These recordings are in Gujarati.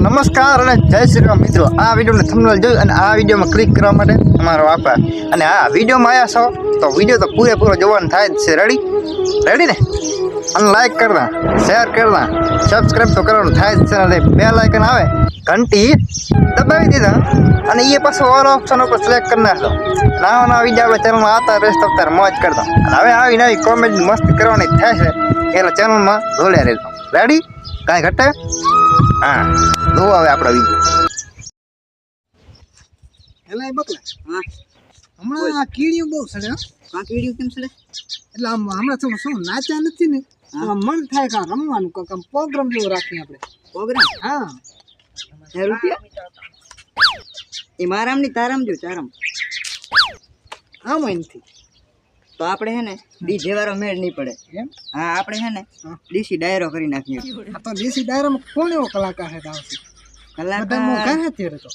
નમસ્કાર અને જય શ્રી રામ મિત્રો. આ વિડીયોને થંબનેલ જોઈ અને આ વિડીયોમાં ક્લિક કરવા માટે અમારો આભાર. અને આ વિડીયોમાં આવ્યા છો તો વિડીયો તો પૂરેપૂરો જોવાનું થાય જ છે. રેડી ને? અને લાઈક કરતા, શેર કરતા, સબસ્ક્રાઈબ તો કરવાનું થાય જ છે. અને બે લાઇકન આવે ઘંટી દબાવી દીધા અને એ પાછું ઓલ ઓપ્શન ઉપર સિલેક્ટ કરી નાખો. નવા વિડીયો આપણે ચેનલમાં આવતા રહેશે તો ત્યારે મોજ કરતો. અને હવે આવી નવી કોમેડી મસ્ત કરવાની થાય છે એટલે ચેનલમાં જોડ્યા રહેજો. રેડી? કાંઈ ઘટે? હા, જો હવે આપણા વિડીયો એલા બકલા હા હમણાં આ કીડીયું બહુ સડે હો. આ કીડીયું કેમ સડે? એટલે આમ હમણાં શું નાચ્યા નથી ને મન થાય કે રમવાનું કામ પ્રોગ્રામ જેવું રાખીએ આપણે. પ્રોગ્રામ? હા રૂપિયા એ મારામ ની તારામ જો ચારામ આમ એનથી તો આપણે હે ને ડીજે વાળો મેળ નહીં પડે એમ. હા આપણે હે ને ડીસી ડાયરો કરી નાખીએ. આ તો દેશી ડાયરામાં કોણ એવો કલાકાર છે આવશે બધા હું કલાકાર કહે છે તો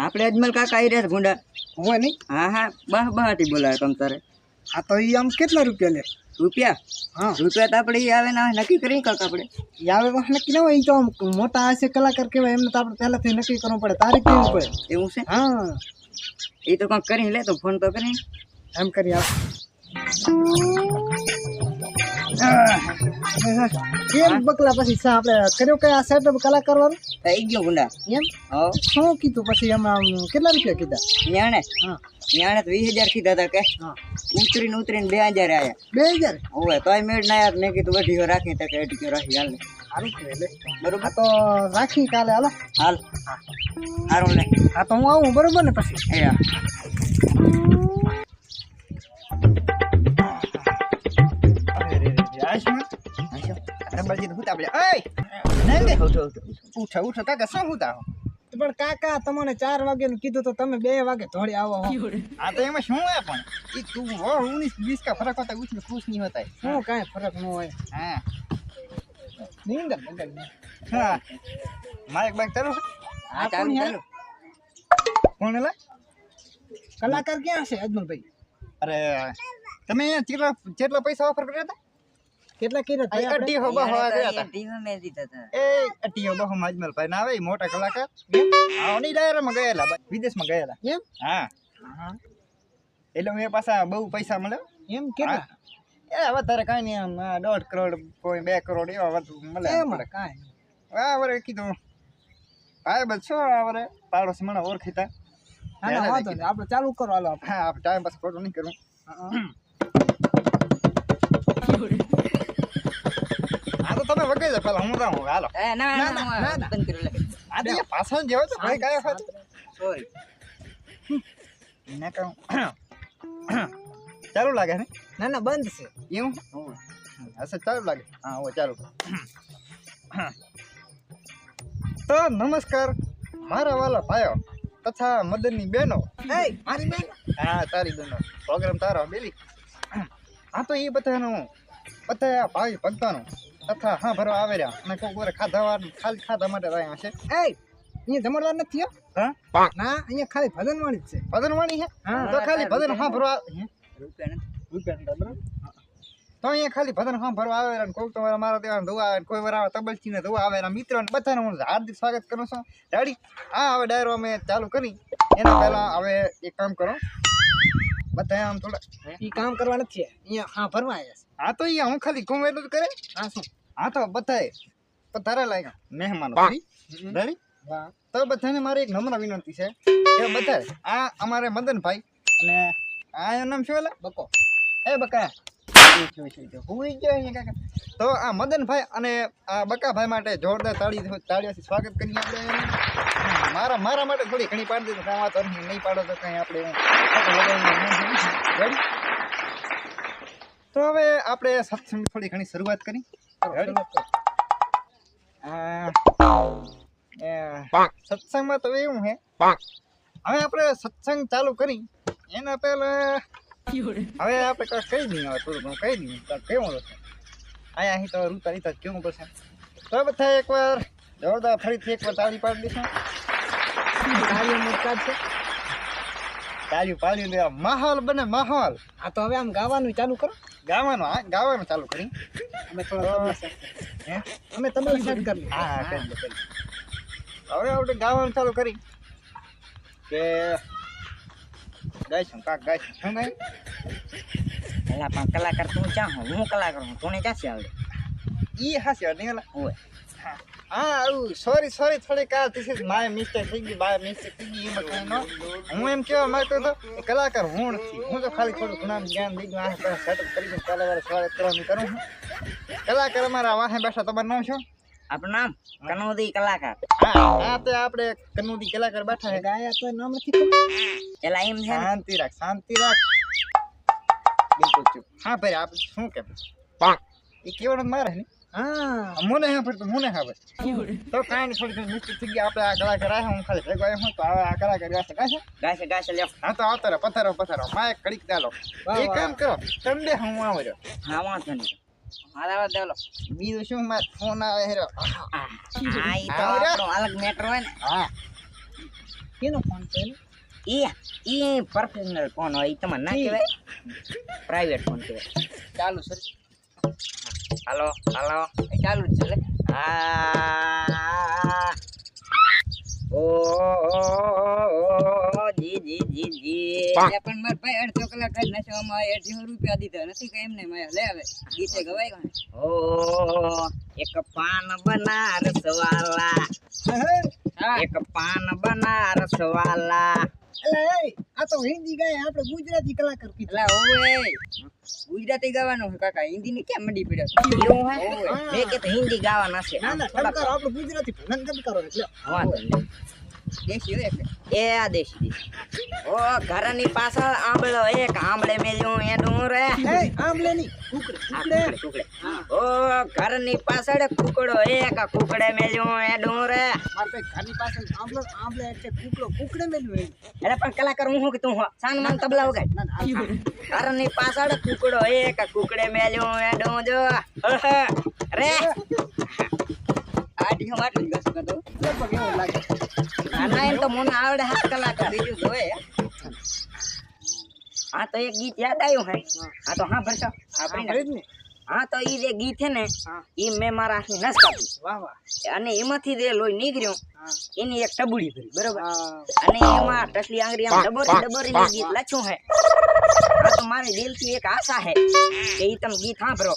આપણે અજમલ કાકા આવી રહ્યા છે ગુંડા. હોય નહીં. હા હા બહાટી બોલાવે તમ તારે. આ તો એ આમ કેટલા રૂપિયા લે? રૂપિયા? હા રૂપિયા તો આપણે ઈ આવે ને નક્કી કરી કાકા આપણે. એ આવે વાત નક્કી ના હોય. એ તો આમ મોટા હશે કલાકાર કહેવાય એમને તો આપણે પહેલાથી નક્કી કરવું પડે. તારીખ કેવું પડે એવું છે? હા એ તો કંઈક કરી લે તો ફોન તો કરી એમ કરી આવ. કેમ બકલા પછી આપણે કર્યો કે આ સેટઅપ કલાકાર વાળું થઈ ગયો ગુંડા. એમ હા શું કીધું પછી એમાં કેટલા રૂપિયા કીધા? ન્યાણે હા ન્યાણે તો 20,000 કીધા હતા કે હા ઉતરીને 2,000 આયા. 2000 ઓવે તોય મેળ ના યાર. મેં કીધું વઢીઓ રાખી તો કે અઢીઓ રાખી હાલ સારું કરે લે. બરોબર. આ તો રાખી કાલે હાલો. હાલ સારું લે. હા તો હું આવું બરોબર ને પછી. એ હા પણ કાકા તમને 4 વાગે નું કીધું તો તમે 2 વાગે થોડી આવો હો. આ તો એમાં શું હોય પણ એ તું 19-20 का फर्क होता है उसमें खुश नहीं होता है. શું કાંઈ ફરક ન હોય. हाँ નીંદર બગડ हाँ माइक बाइक चालू है. હા ચાલુ ચાલુ. कौन है? કલાકાર ક્યાં છે અજમલભાઈ? अरे તમે કેટલા પૈસા ઓફર કર્યા હતા? કેટલા કર્યા આ હતા? અઢી હો બહો ગયા હતા. ટીવી મેં દીધા હતા. એ અઢી હો બહો અજમલ ભાઈ ના આવે ઈ મોટા કલાકાર. આની ડાયરામાં ગયેલા વિદેશમાં ગયેલા. એમ હા હા એટલે મેં પાછા બહુ પૈસા મળે. એમ કેટલા? એ વધારે કાંઈ નહીં આમ 1.5 કરોડ કોઈ 2 કરોડ એવા વધુ મળે. એમ કાંઈ આ વરે કીધું ભાઈ બસ છો આ વરે પાડોશી મને ઓળખીતા. હા ના વાંધો નહીં આપણે ચાલુ કરો હાલો આપણે. હા આપણે ટાઈમ પાસ ખોટું નહીં કરવું. આ તો તમે વગાઈ દો પેલા હું જાઉં. હાલો એ ના ના, ના ના, ના. બંધ કરી લે. આ તો પાછળ જેવો તો ભાઈ કાયો હતો સોરી. ને કહું ચાલુ લાગે ને ના ના બંધ છે. એવું હશે ચાલુ લાગે. હા ઓ ચાલુ. તો નમસ્કાર મારા વાલા ભાઈઓ તથા મદનની બહેનો. એ મારી બેન હા તારી બહેનો પ્રોગ્રામ તારો બેલી. હા તો એ બધાનું બધા ભાઈ ભક્તોનું તથા હા ભરવા આવે રહ્યા અને કોઈ બોરે ખાલી ખાધા માટે રહ્યા છે. એ અહીંયા જમણવાર નથી હો. હા ના અહીંયા ખાલી ભજન વાળી જ છે. ભજન વાણી છે હા. તો ખાલી ભજન હા ભરવા રૂપિયા નથી. તો અહીંયા ખાલી ભજન હા ભરવા આવે ને કોઈ તો મારા ત્યાં ધોવા આવે કોઈ વાર આવે તબલચી ને ધોવા આવે ને મિત્રોને બધાને હું હાર્દિક સ્વાગત કરું છું. રેડી? હા હવે ડાયરો અમે ચાલુ કરી એના પહેલા હવે એક કામ કરો બધા આમ થોડા ઈ કામ કરવા નથી અહીંયા હા ભરવા આવ્યા છે. હા તો અહીંયા હું ખાલી ઘઉં એટલું જ કરે. હા શું હા તો બધાએ તારા લાગ્યા મહેમાનો રેડી? વાહ તો બધાને મારી એક નમ્ર વિનંતી છે કે બધા આ અમારે મદનભાઈ અને આ એનું નામ શું એટલે બકો એ બકા હુઈ ગયો અહીંયા કાકા. તો આ મદનભાઈ અને આ બકાભાઈ માટે જોરદાર તાળીઓથી સ્વાગત કરીએ આપણે. મારા માટે થોડી ઘણી પાડી દીધું કાંઈ વાંધો નહીં પાડો તો કંઈ આપણે રેડી? તો હવે આપણે સત્સંગ થોડી ઘણી શરૂઆત કરી. સત્સંગમાં તો એવું છે હવે આપણે સત્સંગ ચાલુ કરી એના પહેલા હવે આપણે કહી દઈએ. હવે થોડું ઘણું કહી દઈએ કેવું હશે અહીં તો રૂતા રીતા કેવું પડશે. તો બધા એકવાર જોરદાર ફરીથી એકવાર તાળી પાડી દઈશું. તાળીઓ પાડી દે માહોલ બને માહોલ. હા તો હવે આમ ગાવાનું ચાલુ કરો. ગાવાનું હા ગાવાનું ચાલુ કરી. અમે થોડા તબલા સેટ કરી. હે અમે તબલા સેટ કરી. હા કરી લો. હવે આપણે ગાવાનું ચાલુ કરી કે ગાઈશું કાક ગાઈશું શું ગાય એલા પણ કલાકાર તું ક્યાં હો હું કલાકાર હું તને ક્યાંથી આવડે ઈ હાસી વાત નહીં હોય હા આવું સોરી થોડી car this is my mistake થઈ ગઈ બાય મિસ્ટેક થઈ ગઈ એમાં કાંઈ ન હું એમ કહેવા માંગતો હતો કે કલાકાર હું નથી હું તો ખાલી થોડું ઘણા જ્ઞાન દીધું આ સેટઅપ કરીને કલાકાર સ્વાગત કરવાનું કરું છું કલાકાર અમારા વાહે બેઠા તમારું નામ શું આપણું નામ કનોદી કલાકાર હા તે આપણે કનુદી કલાકાર બેઠા છે ગાયા તો નામ નથી ખબર. એલા એમ છે ને શાંતિ રાખ બિલકુલ ચૂપ હા ભાઈ આપ શું કે એ કેવાનું મારે ને હા મને હા પડતું મને હા ભાઈ તો કાંઈ નહીં થોડી મિસ્ટેક થઈ ગઈ આપણે આ કલાકાર આવ્યા હું ખાલી ભેગો આવ્યો હું તો આ કલાકાર ગાશે ગાશે ગાશે લ્યો હા તો આવતો રહે પથારો માયક કડીક ચાલો એ કામ કરો તમને હું આવ્યો હા વાંધો નહીં મારા દેવલો બીજું શું મારે ફોન આવે હેરો હા ઈ તો આપણો અલગ મેટર હોય ને હા કેનો ફોન છે ને? ઈ પ્રોફેશનલ ફોન હોય ઈ તમારે ના કહેવાય પ્રાઇવેટ ફોન કહેવાય ચાલુ સર હાલો એ ચાલુ જ છે લે હા ઓ જી પણ માર ભાઈ અડધો કલાક જ નશોમાં 80 રૂપિયા દીધા નથી કે એમને મે લે હવે ગીતે ગવાય કોને ઓ એક પાન બનારસ વાલા એક પાન બનારસ વાલા અલા એ આ તો હિન્દી ગાય આપણે ગુજરાતી કલાકાર કીધું. એલા ઓય ગુજરાતી ગાવાનું છે કાકા હિન્દી ની કેમ મંડી પડ્યો એવું હે મે કે તો હિન્દી ગાવાના છે ના ટમકારો આપણે ગુજરાતી ભજન ટમકારો એટલે વાંધો નહીં. દેશી હોય એટલે એ આ દેશી ઓ ઘરની પાછળ આંબળો એક આંબળે મેલ્યું એનું રે એ આંબલે ની કુકડે ઓ ઘરની પાછળ કુકડો એક કુકડે મેલ્યું એનું રે માર ભાઈ ઘરની પાસે આંબલે એટલે કુકડે મેલ્યું એમ. અરે પણ કલાકાર હું કે તું સાન માન તબલા વગાડ ના ઘરની પાછળ કુકડો એક કુકડે મેલ્યું એનું જો રે આડી હું આટલું જ ગસ કરતો લગભગ એવું લાગે. આના એમ તો મને આવડે હાથ કલાકાર બીજું જોવે હા તો એક ગીત યાદ આવ્યું હે હા તો હા ભરશો આપણે જ ને. હા તો ઈ જે ગીત છે ને હા. ઈ મેં મારા હાથની નસ કાપી વાહ અને એમાંથી જે લોહી નીકળ્યું હા એની એક ટબુડી ભરી બરોબર હા અને એમાં ટસલી આંગળી આમ ડબોરી ગીત લખ્યું હે હા તો મારી દિલથી એક આશા હે કે ઈ તમે ગીત સાંભળો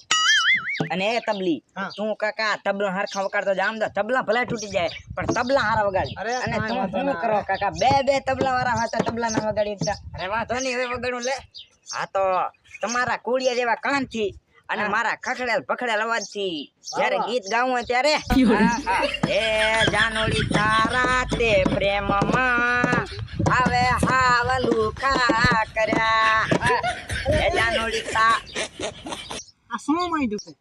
અને એ તબલી હા. તું કાકા તબલા હરખા વગાડતો જામ તો તબલા ભલે તૂટી જાય પણ તબલા હારા વગાડી અરે અને કાંઈ તું વાંધો શું ના. કરો કાકા બે તબલા વાળા હતા તબલા ના વગાડી દીધા અરે વાંધો નહીં હવે વગાડું લે હા તો તમારા કોળિયા જેવા કાન થી અને મારા ખખડેલ પખડેલ અવાજ થી જયારે ગીત ગાવું હોય ત્યારે એ જાનોડી તારા તે પ્રેમમાં હવે હાવલું ખા કર્યા એ જાનોડી તા આ શું માંડ્યું છે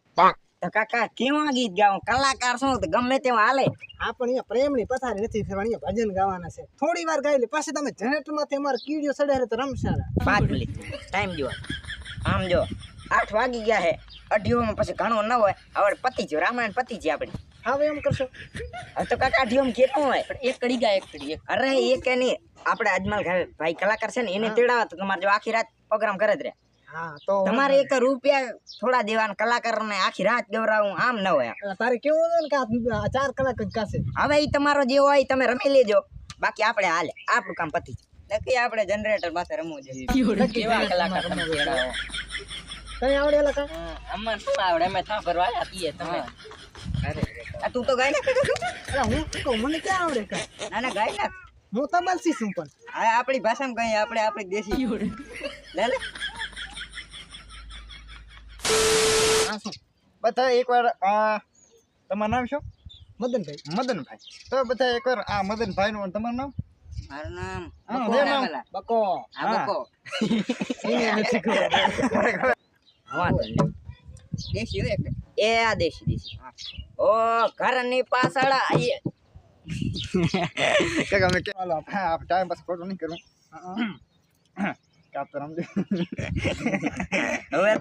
તો કાકા કેવા ગીત ગાવું કલાકાર શું તો ગમે તેવા હાલે આ પણ અહીંયા પ્રેમની પથારી નથી ફેરવાની અહીંયા ભજન ગાવાના છે થોડી વાર ગાઈ લે પાછી તમે જનેટરમાંથી અમારે કીડીઓ સડે તો રમશાળા 5 મિનિટ ટાઈમ જો આમ જો 8 વાગી ગયા હે અઢીઓમાં પછી ઘણો ન હોય હવે પતી ગયો રામાયણ પતી ગઈ આપણી હવે એમ કરશો હવે તો કાકા અઢીઓમાં કેટલું હોય એક કડી ગયા એક કડી અરે એક એ નહીં આપણે અજમલ ભાઈ કલાકાર છે ને એને તેડાવા તો તમારે જો આખી રાત પ્રોગ્રામ કરે જ રે હા તો તમારે એક રૂપિયા થોડા દેવાના કલાકારને આખી રાત ગવરાવું આમ ન હોય તારે કેવું હોય ને કે આ 4 કલાક જ કાશે હવે ઈ તમારો જે હોય ઈ તમે રમી લેજો બાકી આપણે હાલે આપણું કામ પતી જાય નક્કી આપણે જનરેટર પાસે રમવું જોઈએ કેવા કલાકાર તમે તેડાવો કઈ આવડે એલા કા અમને શું આવડે અમે થા ભરવા આવ્યા છીએ તમે અરે આ તું તો ગાય ને અલા હું કહું મને ક્યાં આવડે કા ના ના ગાય ને હું તબલસી છું પણ આ આપણી ભાષામાં કહીએ આપણે આપણી દેશી લે લે આ શું બધા એકવાર તમારું નામ શું મદનભાઈ મદનભાઈ તો બધા એકવાર આ મદનભાઈ નું તમારું નામ મારું નામ હા, બકો બે નામ. નામેલા. બકો હા બકો એને નથી ખબર હા દેશી હોય એટલે એ આ દેશી ઓ ઘરની પાછળ આઈએ કે અમે કે હાલો હા ટાઈમ પાસ ખોટું નહીં કરું કાપ તો રમજો હવે